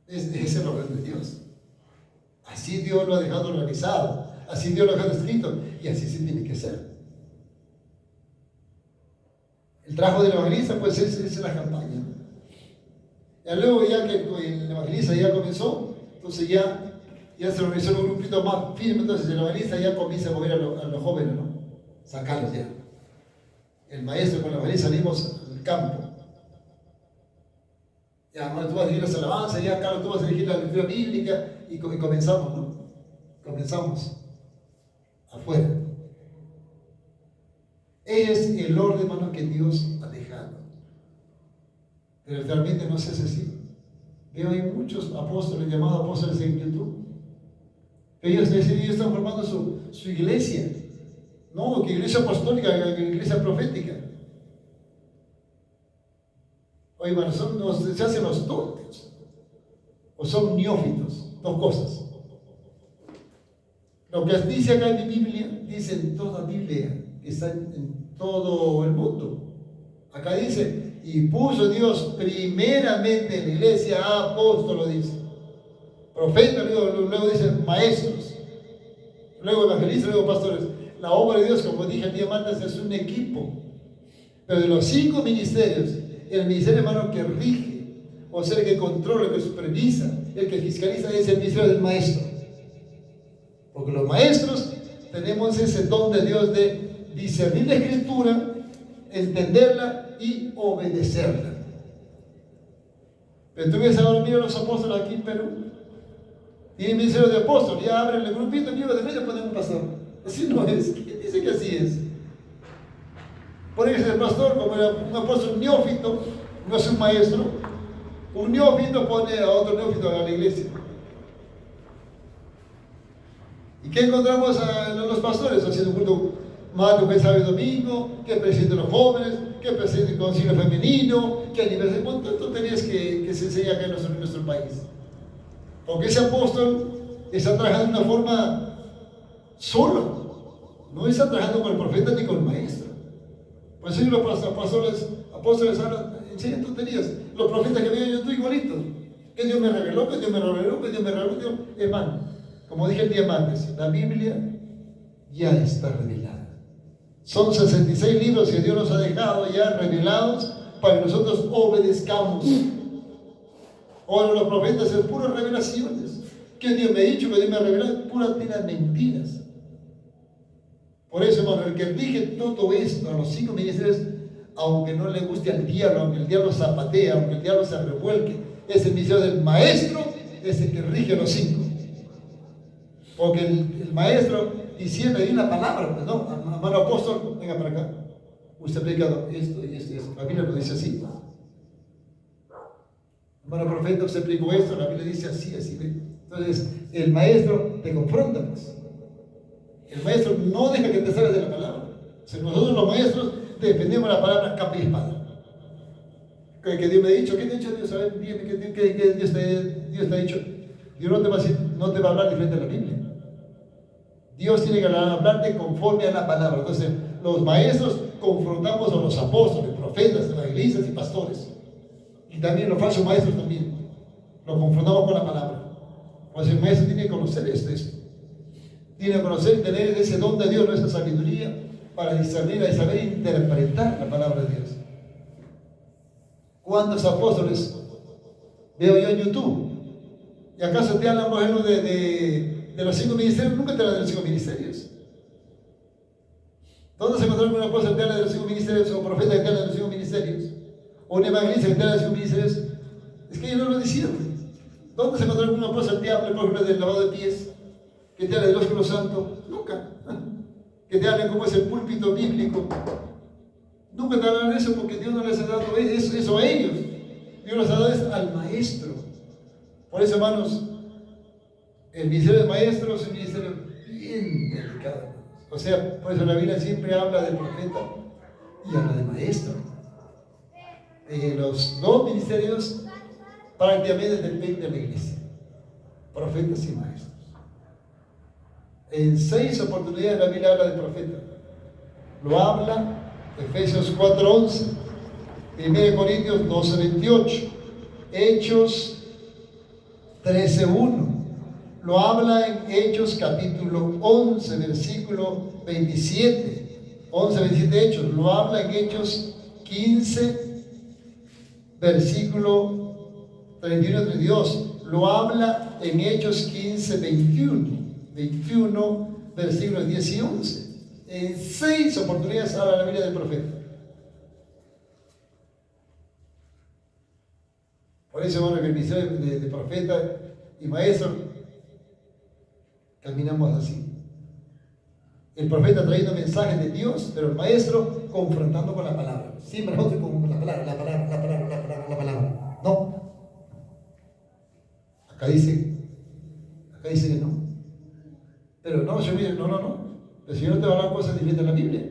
Ese es el orden de Dios. Así Dios lo ha dejado organizado, así Dios lo ha dejado escrito, y así se tiene que hacer. El trabajo del evangelista, pues, es la campaña. Y luego, ya que el evangelista ya comenzó, entonces ya se organizó un grupito más firme, entonces el evangelista ya comienza a mover a los jóvenes, ¿no? Sacarlos ya. El maestro con el evangelista salimos al campo. Ya, bueno, tú vas a dirigir las alabanzas, ya, Carlos, tú vas a dirigir la lectura bíblica, y comenzamos, ¿no? Comenzamos afuera. Es el orden, hermano, que Dios ha dejado. Pero realmente no se hace así. Veo hay muchos apóstoles, llamados apóstoles en YouTube. Ellos están formando su iglesia. No, que iglesia apostólica, que iglesia profética. Oye, hermano, se hacen los tontos. O son neófitos. Dos cosas. Lo que dice acá en mi Biblia, dice en toda Biblia, que está en todo el mundo. Acá dice, y puso Dios primeramente en la iglesia a apóstolos, dice. Profeta, luego dice maestros. Luego evangelistas, luego pastores. La obra de Dios, como dije el día martes, es un equipo. Pero de los 5 ministerios, el ministerio, hermano, que rige, o sea, el que controla, el que supervisa, el que fiscaliza, es el ministerio del maestro. Porque los maestros tenemos ese don de Dios de discernir la escritura, entenderla y obedecerla. Pero tú ves ahora, mira los apóstoles aquí en Perú, tienen ministerio de apóstol, ya abren el grupito, lleva de medio, ponen un pastor. Así no es. ¿Quién dice que así es? Por eso el pastor, como era un apóstol neófito, no es un maestro, un neófito pone a otro neófito a la iglesia. ¿Y qué encontramos a los pastores? Haciendo un culto más que sábado y domingo, que presidente de los jóvenes, que presidente del concilio femenino, que aniversario, ¿cuántas tonterías que se enseña acá en nuestro país? Porque ese apóstol está trabajando de una forma solo, no está trabajando con el profeta ni con el maestro. Por eso los apóstoles enseñan tonterías. Los profetas que veían yo estoy igualitos. Que Dios me reveló, que Dios me reveló, que Dios me reveló. Hermano, como dije el día martes, la Biblia ya está revelada. Son 66 libros que Dios nos ha dejado ya revelados para que nosotros obedezcamos. Ahora los profetas son puras revelaciones. Que Dios me ha dicho, que Dios me ha revelado, puras mentiras. Por eso, hermano, el que rige todo esto a los 5 ministerios, aunque no le guste al diablo, aunque el diablo zapatea, aunque el diablo se revuelque, es el ministerio del maestro, es el que rige a los 5. Porque el maestro diciendo ahí una palabra, pues no, hermano apóstol, venga para acá. Usted ha predicado esto y esto y esto. La Biblia lo dice así. Hermano profeta, usted predicó esto, la Biblia dice así, así. Entonces, el maestro te confronta, pues. El maestro no deja que te salgas de la palabra. O sea, nosotros los maestros defendemos la palabra capa y espada. Que Dios me ha dicho, ¿qué te ha dicho Dios? A ver, dime, ¿qué Dios te ha dicho? Dios no te va a decir, no te va a hablar diferente a la Biblia. Dios tiene que hablarte conforme a la palabra. Entonces, los maestros confrontamos a los apóstoles, profetas de las iglesias y pastores. Y también los falsos maestros también. Los confrontamos con la palabra. Pues el maestro tiene que conocer esto. Tiene que conocer y tener ese don de Dios, nuestra sabiduría, para discernir y saber interpretar la palabra de Dios. ¿Cuántos apóstoles veo yo en YouTube? ¿Y acaso te hablan, por ejemplo, de los 5 ministerios? Nunca te hablan de los 5 ministerios. ¿Dónde se encontró un apóstol que te habla de los 5 ministerios o profeta que te habla de los 5 ministerios? ¿O un evangelista que te habla de los 5 ministerios? Es que ellos no lo decían. ¿Dónde se encontró algún apóstol que te hable, por ejemplo, del lavado de pies? Que te hable del ósculo santo. Nunca. Que te hable cómo es el púlpito bíblico. Nunca te hablan de eso porque Dios no les ha dado eso a ellos. Dios les ha dado eso al maestro. Por eso, hermanos, el ministerio de maestro es un ministerio bien delicado. O sea, por eso la Biblia siempre habla del profeta y habla del maestro. Los 2 ministerios prácticamente dependen de la iglesia. Profetas y maestros. En 6 oportunidades la Biblia habla de profeta. Lo habla Efesios 4:11, 1 Corintios 12:28, Hechos 13:1. Lo habla en Hechos capítulo 11, versículo 27. 11-27 Hechos. Lo habla en Hechos 15, versículo 31-32. Lo habla en Hechos 15-21. 21, versículos 10 y 11. En 6 oportunidades habla la Biblia del profeta. Por eso, hermano, que el ministerio de profeta y maestro caminamos así. El profeta trayendo mensajes de Dios, pero el maestro confrontando con la palabra. Siempre nosotros con la palabra. No. Acá dice que no. Pero no, Señor, no. El Señor no te va a hablar cosas diferentes de la Biblia.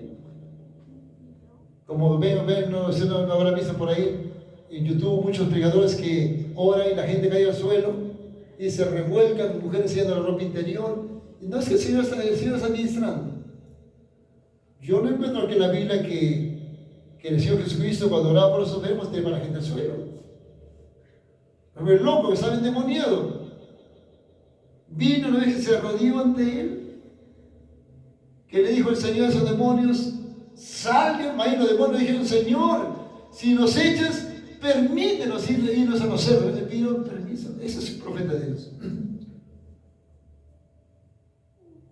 Como no habrá visto por ahí en YouTube muchos predicadores que oran y la gente cae al suelo y se revuelcan, mujeres enseñando la ropa interior. Y no es que el Señor está administrando. Yo no encuentro aquí en la Biblia que el Señor Jesucristo, cuando oraba por los enfermos, tenía a la gente al suelo. Pero el loco que estaba endemoniado vino una vez que se arrodilló ante él, que le dijo el Señor a esos demonios: salgan. Ahí los demonios dijeron: Señor, si nos echas, permítenos irnos a los cerros. Le pido permiso. Ese es el profeta de Dios.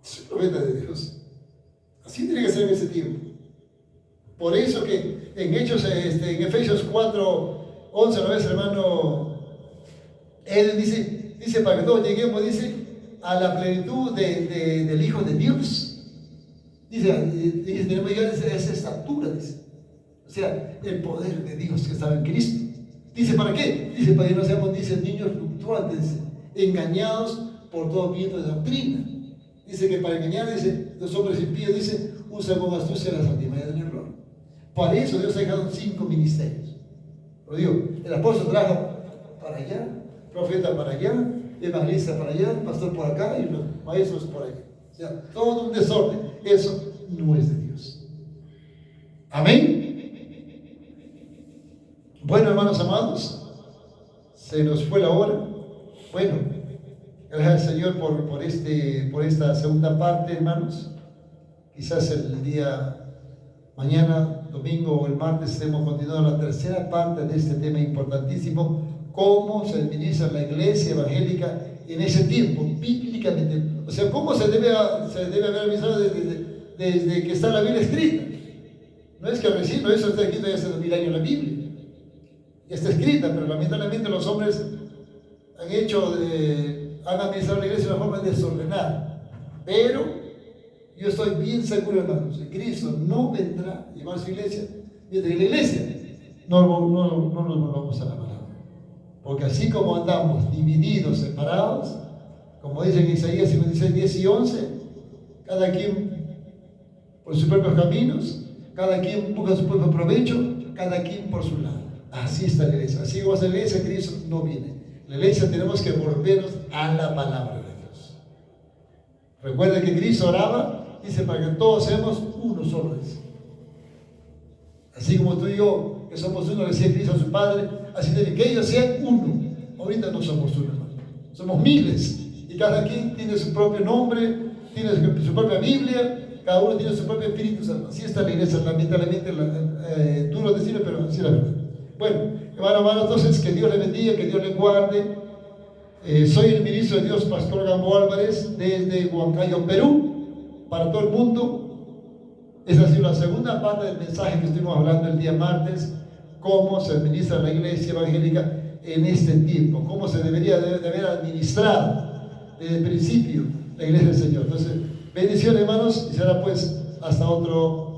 Es el profeta de Dios. Así tiene que ser en ese tiempo. Por eso que en Hechos, en Efesios 4:11, ¿no ves, hermano? Él dice para que todos lleguemos, dice, a la plenitud del Hijo de Dios. Dice, tenemos que llegar a esa estatura, dice. O sea, el poder de Dios que estaba en Cristo. Dice, ¿para qué? Dice, para que no seamos, dice, niños fluctuantes, dice, engañados por todo viento de doctrina. Dice que para engañar, dice, los hombres impíos, dice, usan con astucia las artimañas del error. Para eso Dios ha dejado 5 ministerios. Lo digo, el apóstol trajo para allá, profeta para allá, evangelista para allá, pastor por acá y los maestros por allá. O sea, todo un desorden. Eso no es de Dios. Amén. Bueno, hermanos amados, se nos fue la hora. Bueno, gracias al Señor por esta segunda parte, hermanos. Quizás el día mañana, domingo o el martes estemos continuando la tercera parte de este tema importantísimo: cómo se administra la iglesia evangélica en ese tiempo, bíblicamente. O sea, cómo se debe haber administrado desde que está la Biblia escrita. No es que recién, no, eso está escrito ya hace 2000 años en la Biblia. Ya está escrita, pero lamentablemente los hombres han administrado la iglesia de una forma desordenada. Pero yo estoy bien seguro, hermanos, que Cristo no vendrá a llevar su iglesia mientras que la iglesia no nos volvamos a la palabra. Porque así como andamos divididos, separados, como dice en Isaías 56, 10 y 11, cada quien por sus propios caminos, cada quien busca su propio provecho, cada quien por su lado. Así está la iglesia. Así como está la iglesia, Cristo no viene. La iglesia tenemos que volvernos a la palabra de Dios. Recuerda que Cristo oraba, dice, para que todos seamos uno solo. Dice. Así como tú y yo, que somos uno, decía Cristo a su Padre, así debe que ellos sean uno. Ahorita no somos uno, hermano. Somos miles. Y cada quien tiene su propio nombre, tiene su propia Biblia, cada uno tiene su propio Espíritu Santo. Así está la iglesia, lamentablemente, duro decirlo, pero así es la verdad. Bueno, hermano, entonces que Dios le bendiga, que Dios le guarde. Soy el ministro de Dios, Pastor Gambo Álvarez, desde Huancayo, Perú, para todo el mundo. Esa ha sido la segunda parte del mensaje que estuvimos hablando el día martes: cómo se administra la iglesia evangélica en este tiempo, cómo se debería de haber administrado desde el principio la iglesia del Señor. Entonces, bendiciones, hermanos, y será pues hasta otro